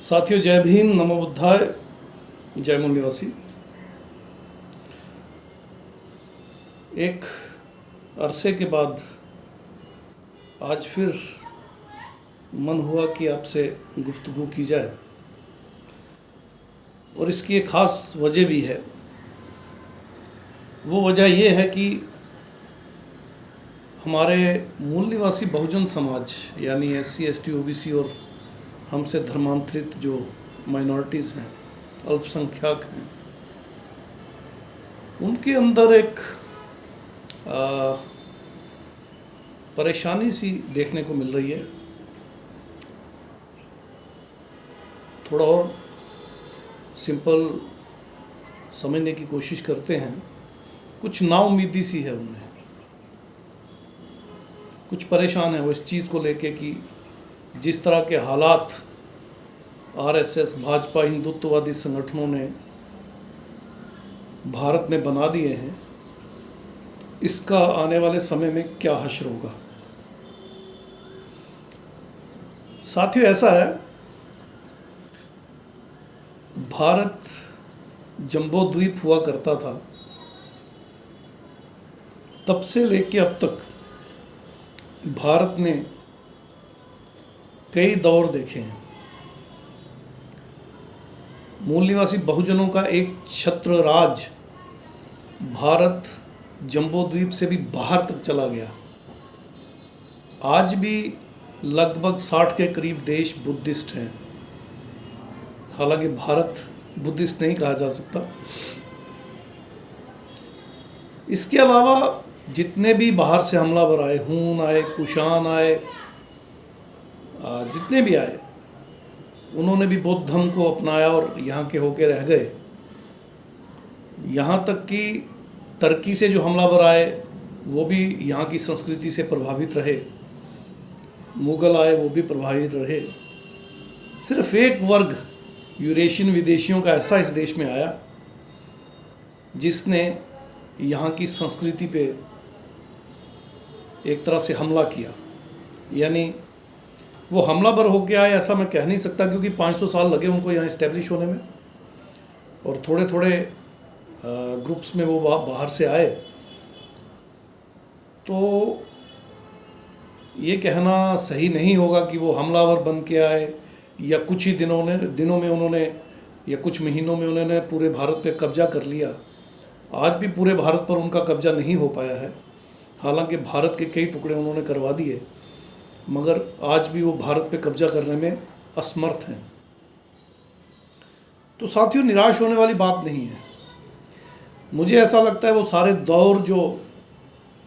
साथियों, जय भीम, नमो बुद्धाय, जय मूल निवासी। एक अरसे के बाद आज फिर मन हुआ कि आपसे गुफ्तगू की जाए, और इसकी एक ख़ास वजह भी है। वो वजह ये है कि हमारे मूल निवासी बहुजन समाज यानी SC ST OBC और हमसे धर्मांतरित जो माइनॉरिटीज़ हैं, अल्पसंख्यक हैं, उनके अंदर एक परेशानी सी देखने को मिल रही है। थोड़ा और सिंपल समझने की कोशिश करते हैं। कुछ नाउम्मीदी सी है उनमें, कुछ परेशान है वो इस चीज़ को लेके कि जिस तरह के हालात RSS, भाजपा, हिंदुत्ववादी संगठनों ने भारत में बना दिए हैं, इसका आने वाले समय में क्या हश्र होगा। साथियों, ऐसा है, भारत जंबो द्वीप हुआ करता था, तब से लेके अब तक भारत ने कई दौर देखे हैं। मूल निवासी बहुजनों का एक छत्र राज भारत जंबो द्वीप से भी बाहर तक चला गया। आज भी लगभग 60 के करीब देश बुद्धिस्ट हैं। हालांकि भारत बुद्धिस्ट नहीं कहा जा सकता। इसके अलावा जितने भी बाहर से हमलावर आए, हून आए, कुषाण आए, जितने भी आए, उन्होंने भी बौद्ध धर्म को अपनाया और यहाँ के होके रह गए। यहाँ तक कि टर्की से जो हमलावर आए वो भी यहाँ की संस्कृति से प्रभावित रहे, मुग़ल आए वो भी प्रभावित रहे। सिर्फ एक वर्ग यूरेशियन विदेशियों का ऐसा इस देश में आया जिसने यहाँ की संस्कृति पे एक तरह से हमला किया। यानी वो हमलावर हो गया है ऐसा मैं कह नहीं सकता, क्योंकि 500 साल लगे उनको यहाँ इस्टेब्लिश होने में, और थोड़े थोड़े ग्रुप्स में वो बाहर से आए। तो ये कहना सही नहीं होगा कि वो हमलावर बन के आए या कुछ ही दिनों में उन्होंने या कुछ महीनों में उन्होंने पूरे भारत पे कब्जा कर लिया। आज भी पूरे भारत पर उनका कब्जा नहीं हो पाया है। हालांकि भारत के कई टुकड़े उन्होंने करवा दिए, मगर आज भी वो भारत पे कब्जा करने में असमर्थ हैं। तो साथियों, निराश होने वाली बात नहीं है। मुझे ऐसा लगता है वो सारे दौर जो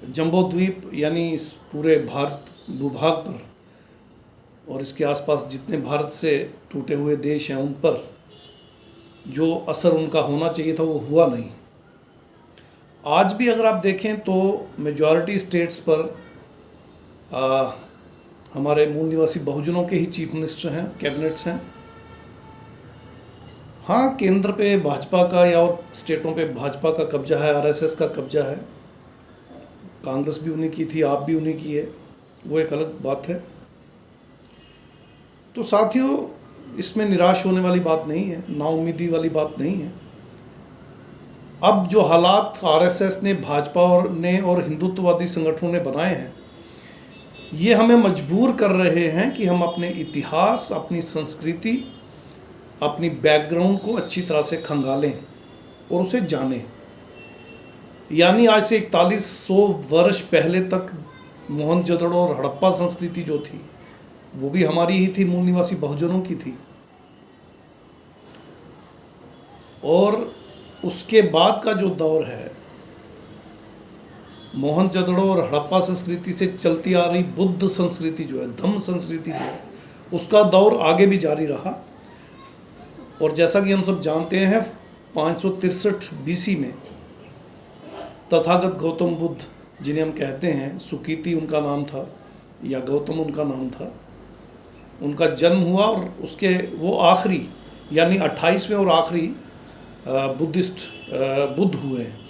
जंबो द्वीप यानी इस पूरे भारत भूभाग पर और इसके आसपास जितने भारत से टूटे हुए देश हैं, उन पर जो असर उनका होना चाहिए था वो हुआ नहीं। आज भी अगर आप देखें तो मेजॉरिटी स्टेट्स पर हमारे मूल निवासी बहुजनों के ही चीफ मिनिस्टर हैं, कैबिनेट्स हैं। हाँ, केंद्र पे भाजपा का या और स्टेटों पे भाजपा का कब्जा है, RSS का कब्जा है। कांग्रेस भी उन्हीं की थी, आप भी उन्हीं की है, वो एक अलग बात है। तो साथियों, इसमें निराश होने वाली बात नहीं है, नाउम्मीदी वाली बात नहीं है। अब जो हालात RSS ने, भाजपा और हिंदुत्ववादी संगठनों ने बनाए हैं, ये हमें मजबूर कर रहे हैं कि हम अपने इतिहास, अपनी संस्कृति, अपनी बैकग्राउंड को अच्छी तरह से खंगालें और उसे जानें। यानी आज से 4100 वर्ष पहले तक मोहनजोदड़ो और हड़प्पा संस्कृति जो थी वो भी हमारी ही थी, मूल निवासी बहुजनों की थी। और उसके बाद का जो दौर है, मोहनजोदड़ो और हड़प्पा संस्कृति से चलती आ रही बुद्ध संस्कृति जो है, धम्म संस्कृति जो है, उसका दौर आगे भी जारी रहा। और जैसा कि हम सब जानते हैं, 563 BC में तथागत गौतम बुद्ध, जिन्हें हम कहते हैं, सुकीति उनका नाम था या गौतम उनका नाम था, उनका जन्म हुआ। और उसके वो आखिरी यानी 28वें और आखिरी बुद्धिस्ट बुद्ध हुए हैं।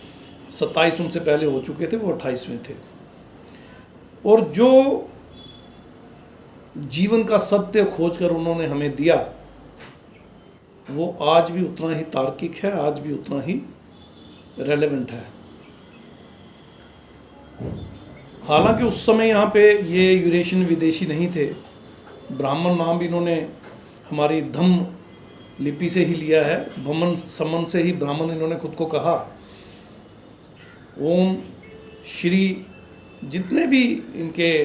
27 उनसे पहले हो चुके थे, वो 28वें थे। और जो जीवन का सत्य खोज कर उन्होंने हमें दिया, वो आज भी उतना ही तार्किक है, आज भी उतना ही रेलेवेंट है। हालांकि उस समय यहाँ पे ये यूरेशियन विदेशी नहीं थे, ब्राह्मण नाम भी इन्होंने हमारी धम्म लिपि से ही लिया है, भमन समन से ही ब्राह्मण इन्होंने खुद को कहा। ओम श्री जितने भी इनके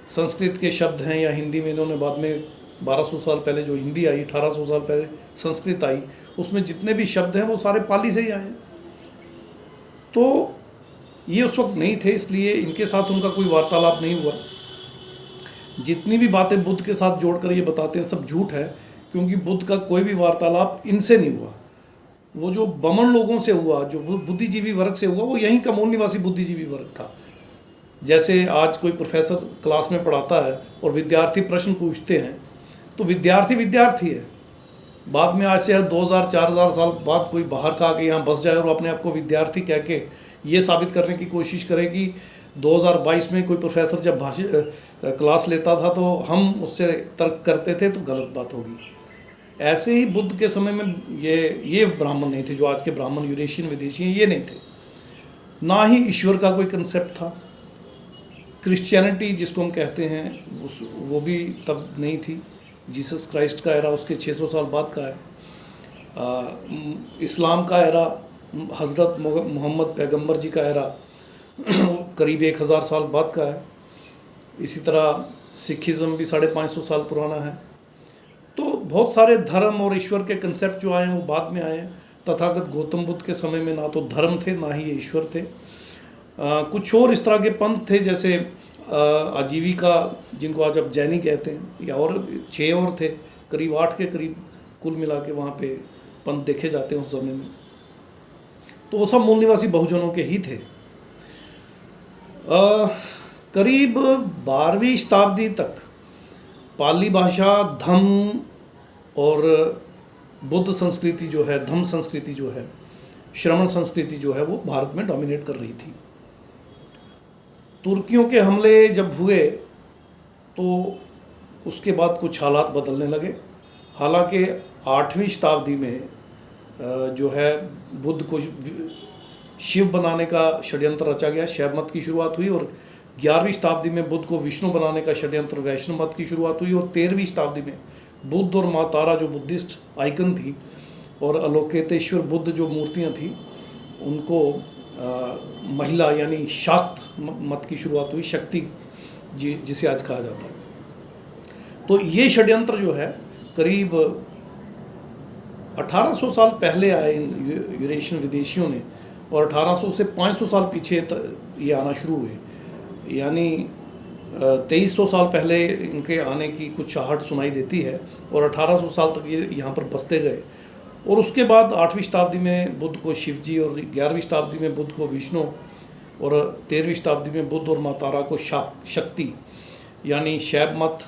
संस्कृत के शब्द हैं या हिंदी में इन्होंने बाद में 1200 साल पहले जो हिंदी आई, 1800 साल पहले संस्कृत आई, उसमें जितने भी शब्द हैं वो सारे पाली से ही आए हैं। तो ये उस वक्त नहीं थे, इसलिए इनके साथ उनका कोई वार्तालाप नहीं हुआ। जितनी भी बातें बुद्ध के साथ जोड़कर ये बताते हैं सब झूठ है, क्योंकि बुद्ध का कोई भी वार्तालाप इनसे नहीं हुआ। वो जो बमन लोगों से हुआ, जो बुद्धिजीवी वर्ग से हुआ, वो यहीं का मूल निवासी बुद्धिजीवी वर्ग था। जैसे आज कोई प्रोफेसर क्लास में पढ़ाता है और विद्यार्थी प्रश्न पूछते हैं, तो विद्यार्थी विद्यार्थी है। बाद में आज से 2000-4000 साल बाद कोई बाहर का आके यहाँ बस जाए और अपने आप को विद्यार्थी कह के ये साबित करने की कोशिश करे कि 2022 में कोई प्रोफेसर जब क्लास लेता था तो हम उससे तर्क करते थे, तो गलत बात होगी। ऐसे ही बुद्ध के समय में ये ब्राह्मण नहीं थे, जो आज के ब्राह्मण यूरेशियन विदेशी हैं, ये नहीं थे। ना ही ईश्वर का कोई कंसेप्ट था। क्रिश्चियनिटी जिसको हम कहते हैं वो भी तब नहीं थी। जीसस क्राइस्ट का एरा उसके 600 साल बाद का है। इस्लाम का एरा, हज़रत मोहम्मद पैगंबर जी का एरा करीब 1000 साल बाद का है। इसी तरह सिखिज़म भी 550 साल पुराना है। तो बहुत सारे धर्म और ईश्वर के कंसेप्ट जो आए हैं वो बाद में आए हैं। तथागत गौतम बुद्ध के समय में ना तो धर्म थे ना ही ये ईश्वर थे। कुछ और इस तरह के पंथ थे, जैसे आजीविका जिनको आज अब जैनी कहते हैं, या और 6 और थे, करीब 8 के करीब कुल मिला के वहाँ पे पंथ देखे जाते हैं उस समय में। तो वो सब मूल निवासी बहुजनों के ही थे। करीब 12वीं शताब्दी तक पाली भाषा, धम्म और बुद्ध संस्कृति जो है, धम्म संस्कृति जो है, श्रमण संस्कृति जो है, वो भारत में डोमिनेट कर रही थी। तुर्कियों के हमले जब हुए तो उसके बाद कुछ हालात बदलने लगे। हालांकि 8वीं शताब्दी में जो है बुद्ध को शिव बनाने का षड्यंत्र रचा गया, शैव मत की शुरुआत हुई। और 11वीं शताब्दी में बुद्ध को विष्णु बनाने का षड्यंत्र, वैष्णव मत की शुरुआत हुई। और 13वीं शताब्दी में बुद्ध और माँ तारा जो बुद्धिस्ट आइकन थी और अलोकेतेश्वर बुद्ध जो मूर्तियाँ थी, उनको महिला यानी शाक्त मत की शुरुआत हुई, शक्ति जिसे आज कहा जाता है। तो ये षड्यंत्र जो है करीब 1800 साल पहले आए इन यूरेशियन विदेशियों ने, और 1800 से 500 साल पीछे ये आना शुरू हुए। यानी 2300 साल पहले इनके आने की कुछ आहट सुनाई देती है, और 1800 साल तक ये यहाँ पर बसते गए। और उसके बाद 8वीं शताब्दी में बुद्ध को शिव जी, और 11वीं शताब्दी में बुद्ध को विष्णु, और 13वीं शताब्दी में बुद्ध और माँ तारा को शक्ति यानी शैव मत,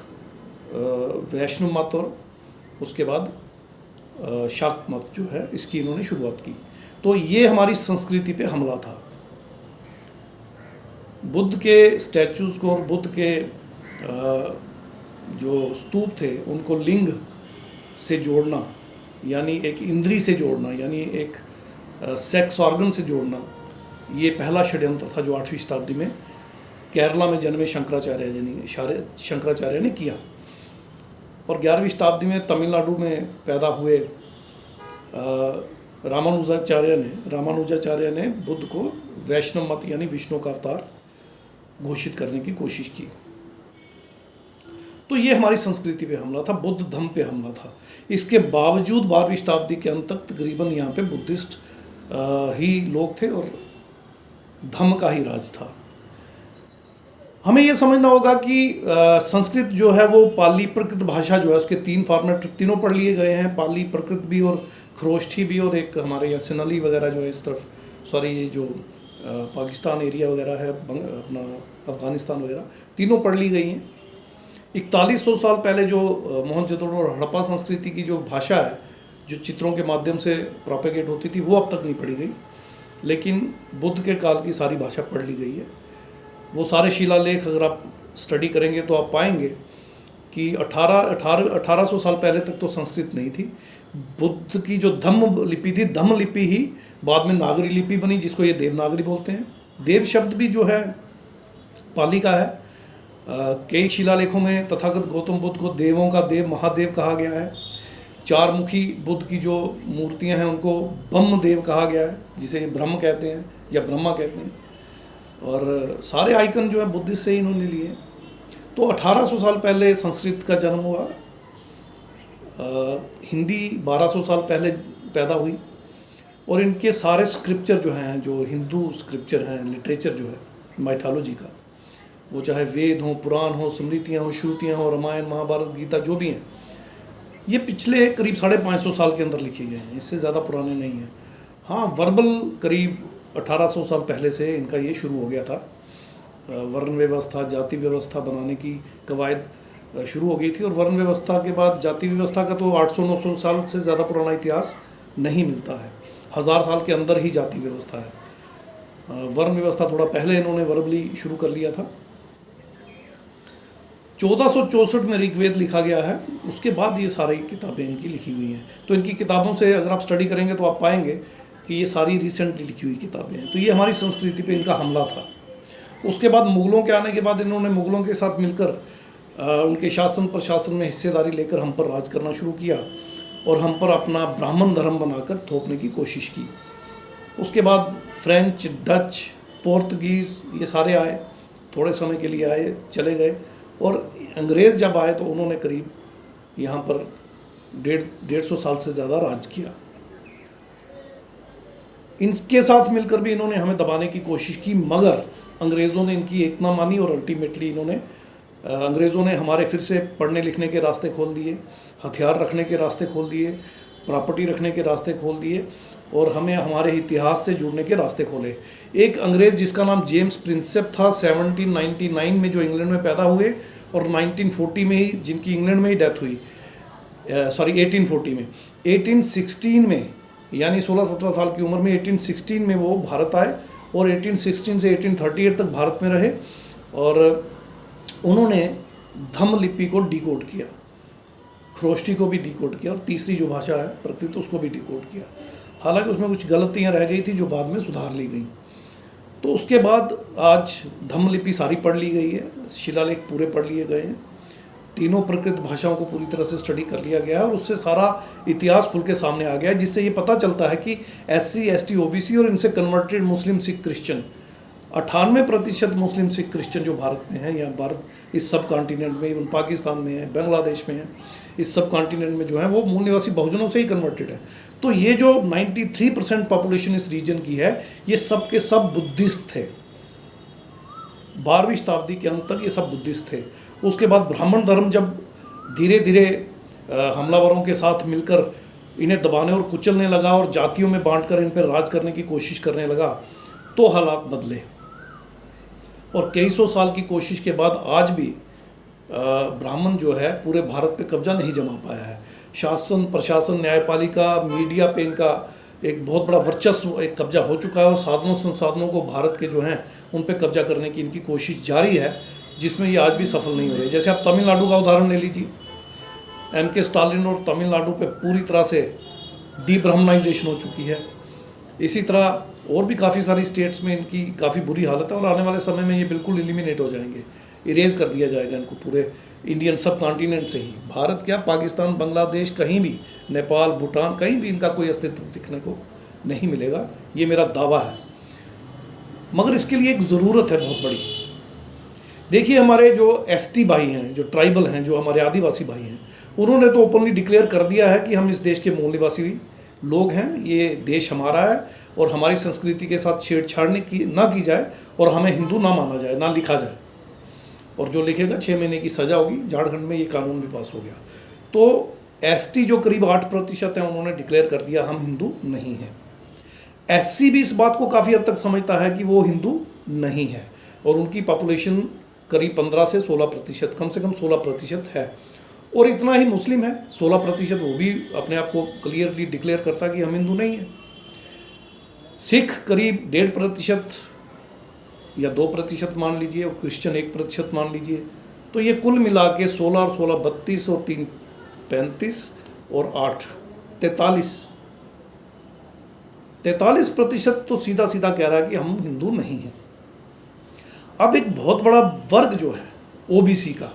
वैष्णव मत, और उसके बाद शाक्त मत जो है, इसकी इन्होंने शुरुआत की। तो ये हमारी संस्कृति पे हमला था। बुद्ध के स्टैचूज़ को और बुद्ध के जो स्तूप थे उनको लिंग से जोड़ना, यानी एक इंद्री से जोड़ना, यानी एक सेक्स ऑर्गन से जोड़ना, ये पहला षड्यंत्र था जो 8वीं शताब्दी में केरला में जन्मे शंकराचार्य ने किया। और 11वीं शताब्दी में तमिलनाडु में पैदा हुए रामानुजाचार्य ने बुद्ध को वैष्णव मत यानी विष्णु का अवतार घोषित करने की कोशिश की। तो ये हमारी संस्कृति पे हमला था, बुद्ध धम्म पे हमला था। इसके बावजूद 12वीं शताब्दी के अंत तक तकरीबन यहाँ पे बुद्धिस्ट ही लोग थे और धम्म का ही राज था। हमें ये समझना होगा कि संस्कृत जो है वो पाली प्रकृत भाषा जो है, उसके 3 फॉर्मेट तीनों पढ़ लिए गए हैं, पाली प्रकृत भी और खरोष्ठी भी, और एक हमारे यहाँ सिनली वगैरह जो है इस तरफ, सॉरी ये जो पाकिस्तान एरिया वगैरह है, अपना अफ़गानिस्तान वगैरह, तीनों पढ़ ली गई हैं। 4100 साल पहले जो मोहनजोदड़ो और हड़प्पा संस्कृति की जो भाषा है, जो चित्रों के माध्यम से प्रोपेगेट होती थी, वो अब तक नहीं पढ़ी गई, लेकिन बुद्ध के काल की सारी भाषा पढ़ ली गई है। वो सारे शिलालेख अगर आप स्टडी करेंगे तो आप पाएंगे कि 1800 साल पहले तक तो संस्कृत नहीं थी। बुद्ध की जो धम्म लिपि थी, धम्म लिपि ही बाद में नागरी लिपि बनी, जिसको ये देवनागरी बोलते हैं। देव शब्द भी जो है पाली का है। कई शिलालेखों में तथागत गौतम बुद्ध को देवों का देव, महादेव कहा गया है। चार मुखी बुद्ध की जो मूर्तियां हैं उनको ब्रह्म देव कहा गया है, जिसे ये ब्रह्म कहते हैं या ब्रह्मा कहते हैं। और सारे आइकन जो है बुद्धिस्ट से ही इन्होंने लिए। तो 1800 साल पहले संस्कृत का जन्म हुआ। हिंदी 1200 साल पहले पैदा हुई। और इनके सारे स्क्रिप्चर जो हैं, जो हिंदू स्क्रिप्चर हैं, लिटरेचर जो है माइथोलॉजी का, वो चाहे वेद हो, पुराण हो, स्मृतियाँ हो, श्रुतियाँ हो, रामायण, महाभारत, गीता, जो भी हैं, ये पिछले करीब 550 साल के अंदर लिखे गए हैं, इससे ज़्यादा पुराने नहीं हैं। हाँ, वर्बल करीब 1800 साल पहले से इनका ये शुरू हो गया था। वर्ण व्यवस्था, जाति व्यवस्था बनाने की कवायद शुरू हो गई थी। और वर्ण व्यवस्था के बाद जाति व्यवस्था का तो 800-900 साल से ज़्यादा पुराना इतिहास नहीं मिलता है। 1000 साल के अंदर ही जाति व्यवस्था है। वर्ण व्यवस्था थोड़ा पहले इन्होंने वर्बली शुरू कर लिया था। 1464 में ऋग्वेद लिखा गया है, उसके बाद ये सारी किताबें इनकी लिखी हुई हैं। तो इनकी किताबों से अगर आप स्टडी करेंगे तो आप पाएंगे कि ये सारी रिसेंटली लिखी हुई किताबें हैं। तो ये हमारी संस्कृति पे इनका हमला था। उसके बाद मुग़लों के आने के बाद इन्होंने मुग़लों के साथ मिलकर उनके शासन प्रशासन में हिस्सेदारी लेकर हम पर राज करना शुरू किया और हम पर अपना ब्राह्मण धर्म बनाकर थोपने की कोशिश की। उसके बाद फ्रेंच, डच, पोर्तुगीज़ ये सारे आए, थोड़े समय के लिए आए, चले गए। और अंग्रेज़ जब आए तो उन्होंने करीब यहाँ पर 150 साल से ज़्यादा राज किया। इनके साथ मिलकर भी इन्होंने हमें दबाने की कोशिश की, मगर अंग्रेज़ों ने इनकी एक ना मानी और अल्टीमेटली अंग्रेज़ों ने हमारे फिर से पढ़ने लिखने के रास्ते खोल दिए, हथियार रखने के रास्ते खोल दिए, प्रॉपर्टी रखने के रास्ते खोल दिए और हमें हमारे इतिहास से जुड़ने के रास्ते खोले। एक अंग्रेज़ जिसका नाम जेम्स प्रिंसेप था, 1799 में जो इंग्लैंड में पैदा हुए और 1940 में ही जिनकी इंग्लैंड में ही डेथ हुई, 1840 में, 1816 में यानी 16-17 साल की उम्र में 1816 में वो भारत आए और 1816 से 1838 तक भारत में रहे। और उन्होंने धम्म लिपि को डिकोड किया, खरोष्ठी को भी डिकोड किया और तीसरी जो भाषा है प्राकृत उसको भी डिकोड किया। हालांकि उसमें कुछ गलतियां रह गई थी जो बाद में सुधार ली गई। तो उसके बाद आज धम्म लिपि सारी पढ़ ली गई है, शिलालेख पूरे पढ़ लिए गए हैं, तीनों प्राकृत भाषाओं को पूरी तरह से स्टडी कर लिया गया है और उससे सारा इतिहास खुल के सामने आ गया है, जिससे ये पता चलता है कि SC, ST, OBC और इनसे कन्वर्टेड मुस्लिम, सिख, क्रिश्चियन, 98% मुस्लिम, सिख, क्रिश्चियन जो भारत में है, या भारत इस सब कॉन्टिनेंट में, इवन पाकिस्तान में है, बांग्लादेश में है, इस सब कॉन्टिनेंट में जो है वो मूल निवासी बहुजनों से ही कन्वर्टेड है। तो ये जो 93% पॉपुलेशन इस रीजन की है, ये सब के सब बुद्धिस्ट थे। 12वीं शताब्दी के अंत तक ये सब बुद्धिस्ट थे। उसके बाद ब्राह्मण धर्म जब धीरे धीरे हमलावरों के साथ मिलकर इन्हें दबाने और कुचलने लगा और जातियों में बांटकर इन पर राज करने की कोशिश करने लगा, तो हालात बदले। और कई सौ साल की कोशिश के बाद आज भी ब्राह्मण जो है पूरे भारत पे कब्जा नहीं जमा पाया है। शासन, प्रशासन, न्यायपालिका, मीडिया पे इनका एक बहुत बड़ा वर्चस्व, एक कब्जा हो चुका है और साधनों संसाधनों को भारत के जो हैं उन पे कब्जा करने की इनकी कोशिश जारी है, जिसमें ये आज भी सफल नहीं हो रही। जैसे आप तमिलनाडु का उदाहरण ले लीजिए, MK स्टालिन और तमिलनाडु पे पूरी तरह से डीब्राह्मणाइजेशन हो चुकी है। इसी तरह और भी काफ़ी सारी स्टेट्स में इनकी काफ़ी बुरी हालत है और आने वाले समय में ये बिल्कुल एलिमिनेट हो जाएंगे, इरेज कर दिया जाएगा इनको पूरे इंडियन सब कॉन्टिनेंट से ही। भारत क्या, पाकिस्तान, बांग्लादेश, कहीं भी, नेपाल, भूटान, कहीं भी इनका कोई अस्तित्व दिखने को नहीं मिलेगा, ये मेरा दावा है। मगर इसके लिए एक ज़रूरत है बहुत बड़ी। देखिए, हमारे जो ST भाई हैं, जो ट्राइबल हैं, जो हमारे आदिवासी भाई हैं, उन्होंने तो ओपनली डिक्लेयर कर दिया है कि हम इस देश के मूल निवासी लोग हैं, ये देश हमारा है और हमारी संस्कृति के साथ छेड़छाड़ ना की जाए और हमें हिंदू ना माना जाए, ना लिखा जाए, और जो लिखेगा 6 महीने की सज़ा होगी। झारखंड में ये कानून भी पास हो गया। तो ST जो करीब 8% हैं, उन्होंने डिक्लेयर कर दिया हम हिंदू नहीं हैं। SC भी इस बात को काफ़ी हद तक समझता है कि वो हिंदू नहीं है और उनकी पॉपुलेशन करीब 15 से 16%, कम से कम 16% है। और इतना ही मुस्लिम है 16%, वो भी अपने आप को क्लियरली डिक्लेयर करता कि हम हिंदू नहीं हैं। सिख करीब 1.5% या 2% मान लीजिए और क्रिश्चियन 1% मान लीजिए। तो ये कुल मिला के 16 और 16 32 और 3 35 और 8 43% तो सीधा सीधा कह रहा है कि हम हिंदू नहीं हैं। अब एक बहुत बड़ा वर्ग जो है ओबीसी का,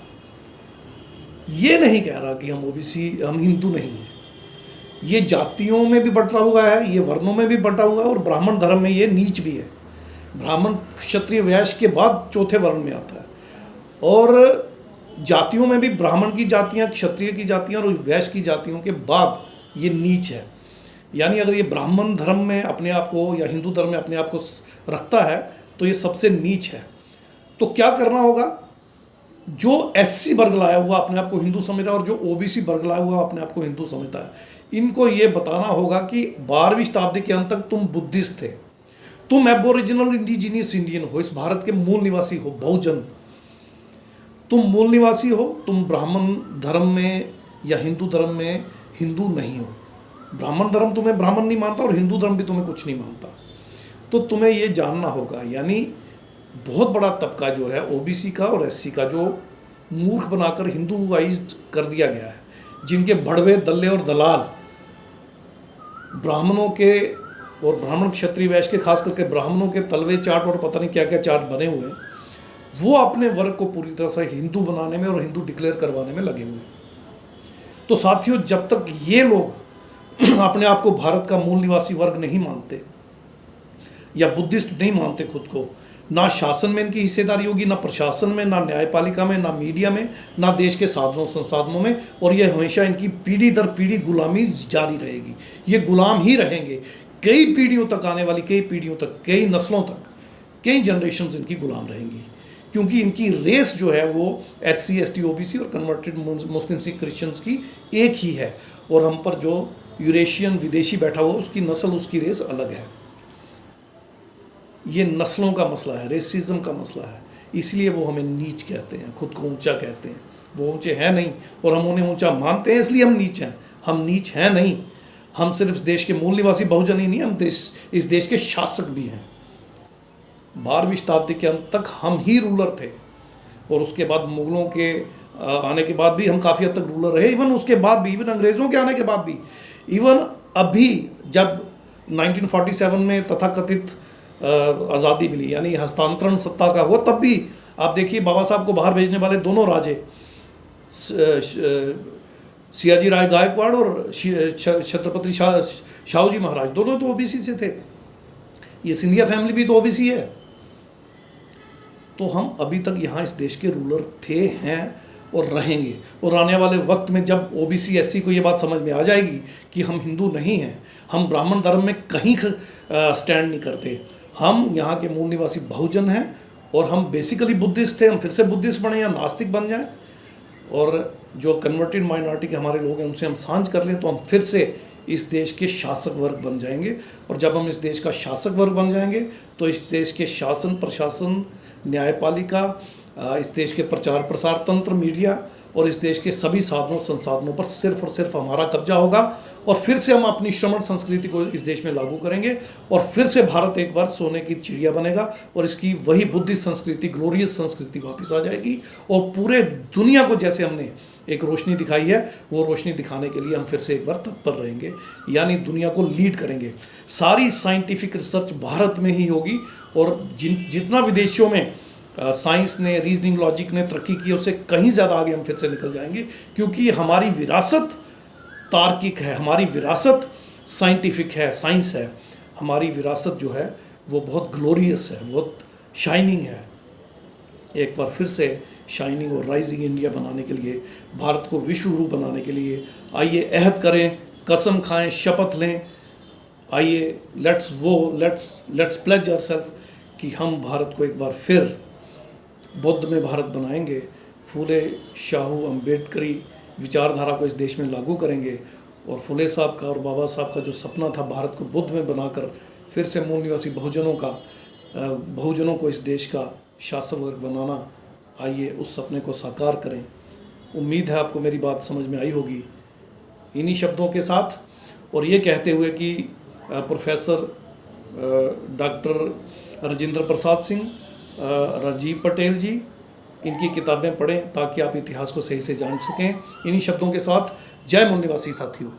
ये नहीं कह रहा कि हम हिंदू नहीं हैं। ये जातियों में भी बंटा हुआ है, ये वर्णों में भी बंटा हुआ है, और ब्राह्मण धर्म में ये नीच भी है। ब्राह्मण क्षत्रिय वैश्य के बाद चौथे वर्ण में आता है। और जातियों में भी ब्राह्मण की जातियां, क्षत्रिय की जातियां और वैश्य की जातियों के बाद ये नीच है। यानी अगर ये ब्राह्मण धर्म में अपने आप को या हिंदू धर्म में अपने आप को रखता है तो ये सबसे नीच है। तो क्या करना होगा? जो एससी वर्ग लाया हुआ अपने आप को हिंदू समझ रहा है और जो ओबीसी वर्ग लाया हुआ अपने आप को हिंदू समझता है, इनको ये बताना होगा कि 12वीं शताब्दी के अंत तक तुम बुद्धिस्ट थे, तुम एबोरिजिनल इंडिजीनियस इंडियन हो, इस भारत के मूल निवासी हो, बहुजन तुम मूल निवासी हो, तुम ब्राह्मण धर्म में या हिंदू धर्म में हिंदू नहीं हो। ब्राह्मण धर्म तुम्हें ब्राह्मण नहीं मानता और हिंदू धर्म भी तुम्हें कुछ नहीं मानता। तो तुम्हें ये जानना होगा। यानी बहुत बड़ा तबका जो है ओबीसी का और एससी का, जो मूर्ख बनाकर हिंदूआइज्ड कर दिया गया है, जिनके भड़वे दल्ले और दलाल ब्राह्मणों के और ब्राह्मण क्षत्रिय वैश्य के, खास करके ब्राह्मणों के तलवे चाट और पता नहीं क्या क्या चाट बने हुए हैं, वो अपने वर्ग को पूरी तरह से हिंदू बनाने में और हिंदू डिक्लेयर करवाने में लगे हुए हैं। तो साथियों, जब तक ये लोग अपने आप को भारत का मूल निवासी वर्ग नहीं मानते या बुद्धिस्ट नहीं मानते खुद को, ना शासन में इनकी हिस्सेदारी होगी, ना प्रशासन में, ना न्यायपालिका में, ना मीडिया में, ना देश के साधनों संसाधनों में, और ये हमेशा इनकी पीढ़ी दर पीढ़ी गुलामी जारी रहेगी। ये गुलाम ही रहेंगे कई पीढ़ियों तक, आने वाली कई पीढ़ियों तक, कई नस्लों तक, कई जनरेशन्स इनकी गुलाम रहेंगी। क्योंकि इनकी रेस जो है वो एससी, एसटी, ओबीसी और कन्वर्टेड मुस्लिम सिख क्रिश्चियंस की एक ही है, और हम पर जो यूरेशियन विदेशी बैठा हुआ उसकी नस्ल, उसकी रेस अलग है। ये नस्लों का मसला है, रेसिज्म का मसला है। इसलिए वो हमें नीच कहते हैं, खुद को ऊंचा कहते हैं। वो ऊंचे हैं नहीं और हम उन्हें ऊंचा मानते हैं, इसलिए हम नीच हैं। हम नीच हैं नहीं, हम सिर्फ देश के मूल निवासी बहुजन ही नहीं, हम इस देश के शासक भी हैं। 12वीं शताब्दी के अंत तक हम ही रूलर थे, और उसके बाद मुगलों के आने के बाद भी हम काफ़ी हद तक रूलर रहे। इवन उसके बाद भी, इवन अंग्रेज़ों के आने के बाद भी, इवन अभी जब 1947 में तथाकथित आज़ादी मिली, यानी हस्तांतरण सत्ता का हुआ, तब भी आप देखिए बाबा साहब को बाहर भेजने वाले दोनों राजे, सियाजी राय गायकवाड़ और छत्रपति शाहू जी महाराज, दोनों तो ओबीसी से थे। ये सिंधिया फैमिली भी तो ओबीसी है। तो हम अभी तक यहाँ इस देश के रूलर थे, हैं और रहेंगे। और आने वाले वक्त में जब ओबीसी एससी को ये बात समझ में आ जाएगी कि हम हिंदू नहीं हैं, हम ब्राह्मण धर्म में कहीं स्टैंड नहीं करते, हम यहाँ के मूल निवासी बहुजन हैं, और हम बेसिकली बुद्धिस्ट थे, हम फिर से बुद्धिस्ट बने या नास्तिक बन जाएं, और जो कन्वर्टेड माइनॉरिटी के हमारे लोग हैं उनसे हम सांझ कर लें, तो हम फिर से इस देश के शासक वर्ग बन जाएंगे। और जब हम इस देश का शासक वर्ग बन जाएंगे तो इस देश के शासन, प्रशासन, न्यायपालिका, इस देश के प्रचार प्रसार तंत्र, मीडिया और इस देश के सभी साधनों संसाधनों पर सिर्फ और सिर्फ हमारा कब्जा होगा। और फिर से हम अपनी श्रमण संस्कृति को इस देश में लागू करेंगे, और फिर से भारत एक बार सोने की चिड़िया बनेगा, और इसकी वही बुद्धिस्ट संस्कृति, ग्लोरियस संस्कृति वापस आ जाएगी। और पूरे दुनिया को जैसे हमने एक रोशनी दिखाई है, वो रोशनी दिखाने के लिए हम फिर से एक बार तत्पर रहेंगे, यानी दुनिया को लीड करेंगे। सारी साइंटिफिक रिसर्च भारत में ही होगी, और जितना विदेशों में साइंस ने, रीजनिंग, लॉजिक ने तरक्की की, उससे कहीं ज़्यादा आगे हम फिर से निकल जाएंगे। क्योंकि हमारी विरासत तार्किक है, हमारी विरासत साइंटिफिक है, साइंस है। हमारी विरासत जो है वो बहुत ग्लोरियस है, बहुत शाइनिंग है। एक बार फिर से शाइनिंग और राइजिंग इंडिया बनाने के लिए, भारत को विश्व गुरु बनाने के लिए आइए अहद करें, कसम खाएं, शपथ लें। आइए लेट्स प्लेज आवरसेल्फ कि हम भारत को एक बार फिर बुद्ध में भारत बनाएंगे, फूले शाहू अम्बेडकरी विचारधारा को इस देश में लागू करेंगे, और फुले साहब का और बाबा साहब का जो सपना था भारत को बुद्ध में बनाकर फिर से मूल निवासी बहुजनों को इस देश का शासक वर्ग बनाना, आइए उस सपने को साकार करें। उम्मीद है आपको मेरी बात समझ में आई होगी। इन्हीं शब्दों के साथ और ये कहते हुए कि प्रोफेसर डॉक्टर राजेंद्र प्रसाद सिंह, राजीव पटेल जी इनकी किताबें पढ़ें ताकि आप इतिहास को सही से जान सकें। इन्हीं शब्दों के साथ जय मूल निवासी साथियों।